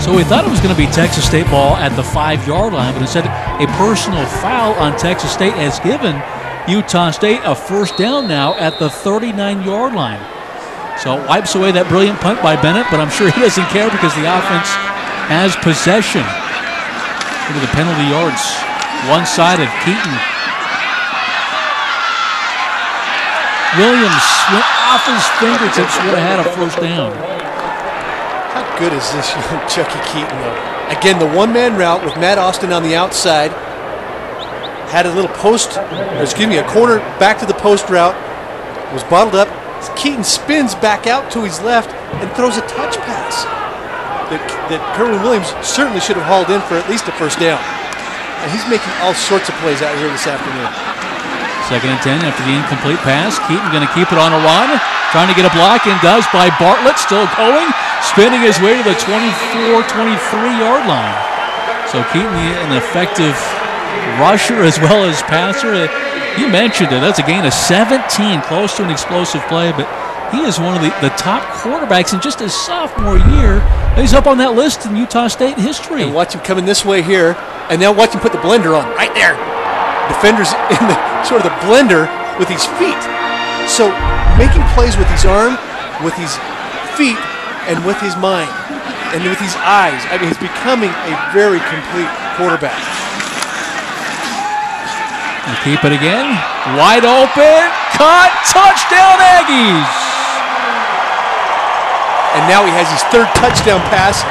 S1: So we thought it was going to be Texas State ball at the 5-yard line, but instead a personal foul on Texas State has given Utah State a first down now at the 39-yard line. So it wipes away that brilliant punt by Bennett, but I'm sure he doesn't care because the offense has possession. Look at the penalty yards. One-sided, Keaton. Williams went off his fingertips, would have had a first down.
S2: How good is this young Chucky Keaton, though? Again, the one-man route with Matt Austin on the outside. Had a little a corner back to the post route. Was bottled up. Keaton spins back out to his left and throws a touch pass that Kerwin Williams certainly should have hauled in for at least a first down. And he's making all sorts of plays out here this afternoon.
S1: 2nd and 10 after the incomplete pass. Keaton going to keep it on a run. Trying to get a block and does by Bartlett. Still going. Spinning his way to the 23-yard line. So Keaton, an effective rusher as well as passer. You mentioned it. That's a gain of 17. Close to an explosive play, but he is one of the top quarterbacks in just his sophomore year. He's up on that list in Utah State history.
S2: And watch him coming this way here. And now watch him put the blender on right there. Defenders in the sort of the blender with his feet. So making plays with his arm, with his feet, and with his mind, and with his eyes. I mean, he's becoming a very complete quarterback.
S1: And keep it again. Wide open. Caught. Touchdown, Aggies.
S2: And now he has his 3rd touchdown pass.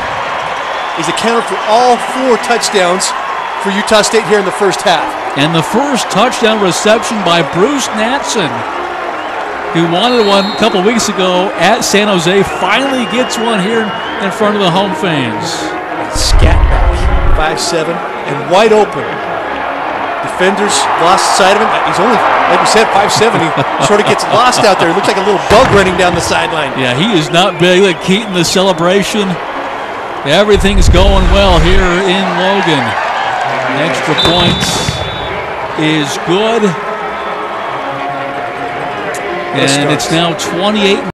S2: He's accounted for all 4 touchdowns for Utah State here in the first half.
S1: And the first touchdown reception by Bruce Natson, who wanted one a couple weeks ago at San Jose, finally gets one here in front of the home fans.
S2: Scat back, 5'7", and wide open. Defenders lost sight of him. He's only, like we said, 5'7". He sort of gets lost out there. It looks like a little bug running down the sideline.
S1: Yeah, he is not big. Like Keaton, the celebration. Everything's going well here in Logan. An extra point is good. And it's now 28.